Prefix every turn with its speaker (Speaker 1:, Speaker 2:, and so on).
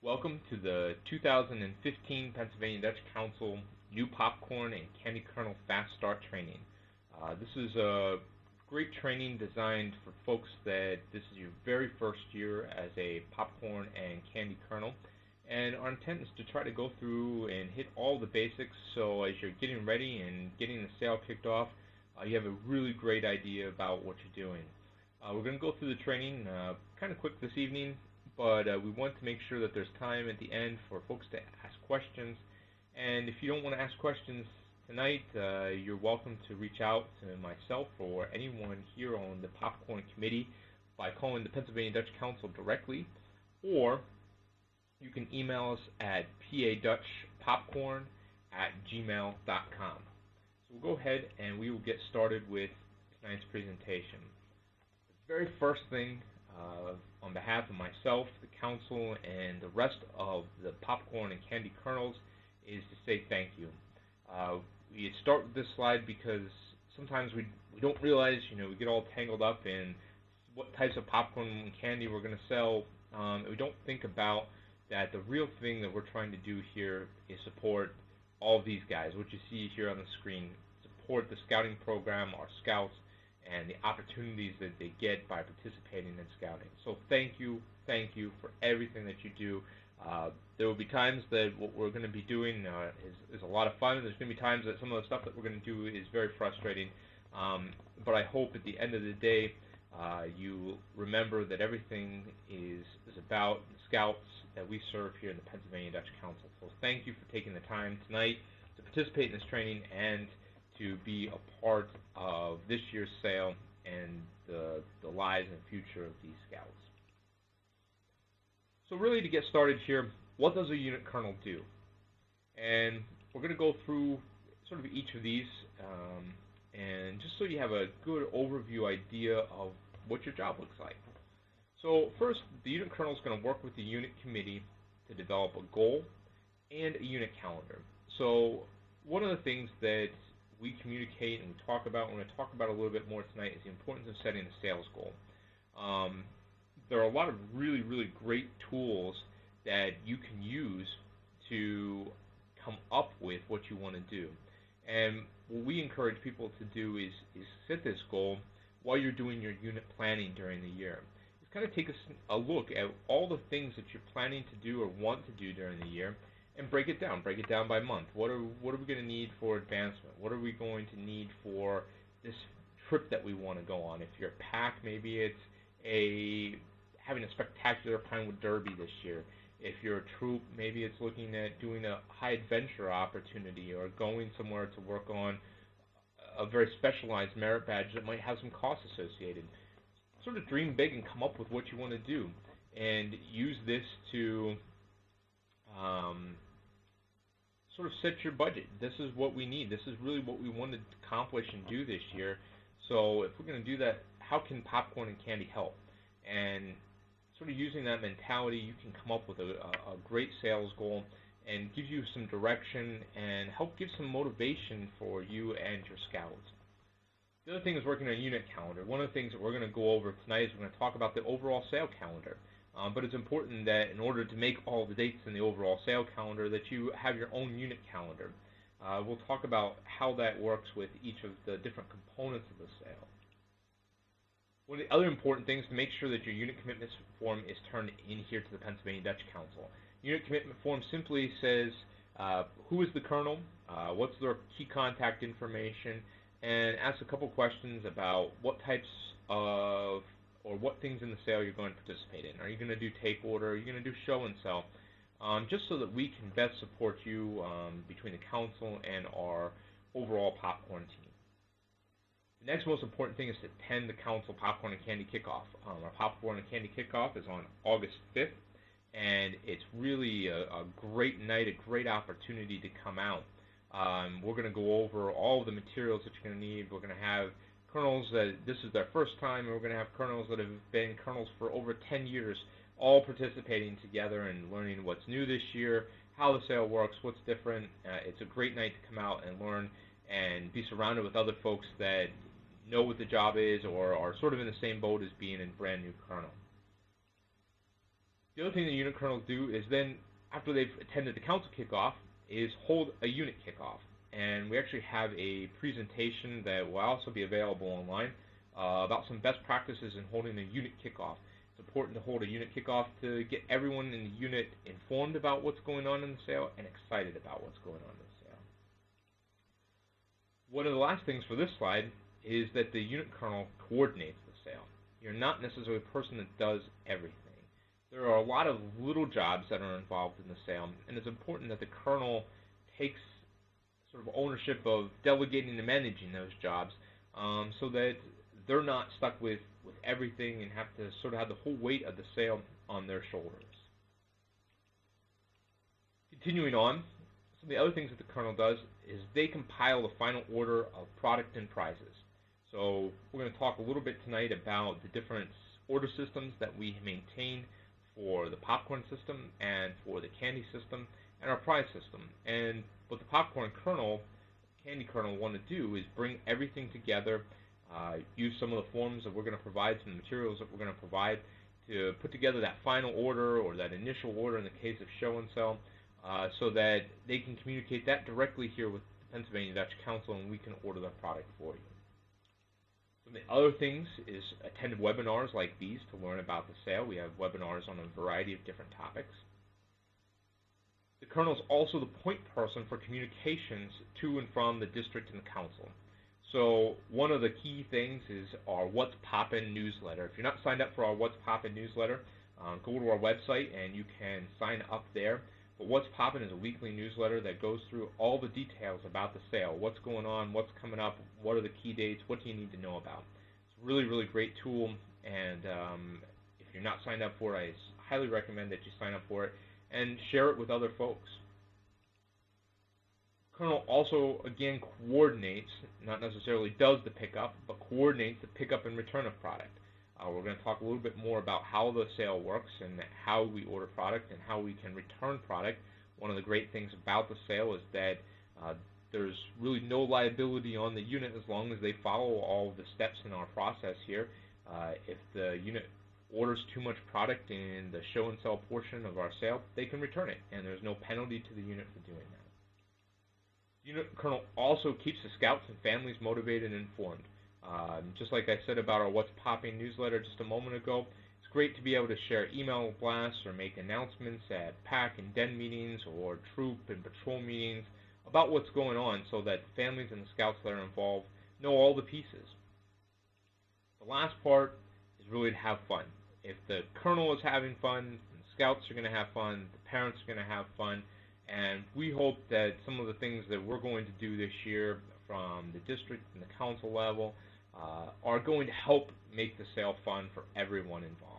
Speaker 1: Welcome to the 2015 Pennsylvania Dutch Council New Popcorn and Candy Kernel Fast Start training. This is a great training designed for folks that this is your very first year as a popcorn and candy kernel. And our intent is to try to go through and hit all the basics so as you're getting ready and getting the sale kicked off, you have a really great idea about what you're doing. We're going to go through the training kind of quick this evening, but we want to make sure that there's time at the end for folks to ask questions. And if you don't want to ask questions tonight, you're welcome to reach out to myself or anyone here on the Popcorn Committee by calling the Pennsylvania Dutch Council directly, or you can email us at padutchpopcorn@gmail.com. So we'll go ahead and we will get started with tonight's presentation. The very first thing, on behalf of myself, the council, and the rest of the popcorn and candy kernels, is to say thank you. We start with this slide because sometimes we don't realize, we get all tangled up in what types of popcorn and candy we're going to sell. We don't think about that the real thing that we're trying to do here is support all of these guys, what you see here on the screen, support the scouting program, our scouts, and the opportunities that they get by participating in scouting. So thank you for everything that you do. There will be times that what we're going to be doing is a lot of fun. There's going to be times that some of the stuff that we're going to do is very frustrating. But I hope at the end of the day, you remember that everything is about the scouts that we serve here in the Pennsylvania Dutch Council. So thank you for taking the time tonight to participate in this training and to be a part of this year's sale and the lives and future of these scouts. So really, to get started here, what does a unit kernel do? And we're going to go through sort of each of these, and just so you have a good overview idea of what your job looks like. So first, the unit kernel is going to work with the unit committee to develop a goal and a unit calendar. So one of the things that we communicate and we talk about, we're going to talk about a little bit more tonight, is the importance of setting a sales goal. There are a lot of really, really great tools that you can use to come up with what you want to do. And what we encourage people to do is set this goal while you're doing your unit planning during the year. Just kind of take a look at all the things that you're planning to do or want to do during the year, and break it down by month. What are we going to need for advancement? What are we going to need for this trip that we want to go on? If you're a pack, maybe it's having a spectacular Pinewood Derby this year. If you're a troop, maybe it's looking at doing a high adventure opportunity or going somewhere to work on a very specialized merit badge that might have some costs associated. Sort of dream big and come up with what you want to do, and use this to sort of set your budget. This is what we need. This is really what we want to accomplish and do this year. So if we're going to do that, how can popcorn and candy help? And sort of using that mentality, you can come up with a great sales goal and give you some direction and help give some motivation for you and your scouts. The other thing is working on a unit calendar. One of the things that we're going to go over tonight is we're going to talk about the overall sale calendar. But it's important that in order to make all the dates in the overall sale calendar, that you have your own unit calendar. We'll talk about how that works with each of the different components of the sale. One of the other important things is to make sure that your unit commitment form is turned in here to the Pennsylvania Dutch Council. Unit commitment form simply says who is the colonel, what's their key contact information, and asks a couple questions about what types of or what things in the sale you're going to participate in. Are you going to do take order? Are you going to do show and sell? Just so that we can best support you between the council and our overall popcorn team. The next most important thing is to attend the council popcorn and candy kickoff. Our popcorn and candy kickoff is on August 5th, and it's really a great night, a great opportunity to come out. We're going to go over all of the materials that you're going to need. We're going to have colonels that this is their first time, and we're going to have colonels that have been colonels for over 10 years, all participating together and learning what's new this year, how the sale works, what's different. It's a great night to come out and learn and be surrounded with other folks that know what the job is or are sort of in the same boat as being a brand new colonel. The other thing that unit kernels do is then, after they've attended the council kickoff, is hold a unit kickoff. And we actually have a presentation that will also be available online about some best practices in holding a unit kickoff. It's important to hold a unit kickoff to get everyone in the unit informed about what's going on in the sale and excited about what's going on in the sale. One of the last things for this slide is that the unit kernel coordinates the sale. You're not necessarily a person that does everything. There are a lot of little jobs that are involved in the sale, and it's important that the kernel takes sort of ownership of delegating and managing those jobs so that they're not stuck with everything and have to sort of have the whole weight of the sale on their shoulders. Continuing on, some of the other things that the kernel does is they compile the final order of product and prizes. So we're going to talk a little bit tonight about the different order systems that we maintain for the popcorn system and for the candy system and our prize system. And what the popcorn kernel, candy kernel want to do is bring everything together, use some of the forms that we're going to provide, some materials that we're going to provide to put together that final order or that initial order in the case of show and sell, so that they can communicate that directly here with the Pennsylvania Dutch Council and we can order the product for you. Some of the other things is attend webinars like these to learn about the sale. We have webinars on a variety of different topics. The kernel is also the point person for communications to and from the district and the council. So one of the key things is our What's Poppin' newsletter. If you're not signed up for our What's Poppin' newsletter, go to our website and you can sign up there. But What's Poppin' is a weekly newsletter that goes through all the details about the sale, what's going on, what's coming up, what are the key dates, what do you need to know about. It's a really, really great tool, and if you're not signed up for it, I highly recommend that you sign up for it and share it with other folks. Kernel also, again, coordinates, not necessarily does the pickup, but coordinates the pickup and return of product. We're going to talk a little bit more about how the sale works and how we order product and how we can return product. One of the great things about the sale is that there's really no liability on the unit as long as they follow all of the steps in our process here. If the unit orders too much product in the show and sell portion of our sale, they can return it, and there's no penalty to the unit for doing that. Unit kernel also keeps the scouts and families motivated and informed. Just like I said about our What's Popping newsletter just a moment ago, it's great to be able to share email blasts or make announcements at PAC and DEN meetings or troop and patrol meetings about what's going on so that families and the scouts that are involved know all the pieces. The last part is really to have fun. If the kernel is having fun, the scouts are going to have fun, the parents are going to have fun, and we hope that some of the things that we're going to do this year from the district and the council level are going to help make the sale fun for everyone involved.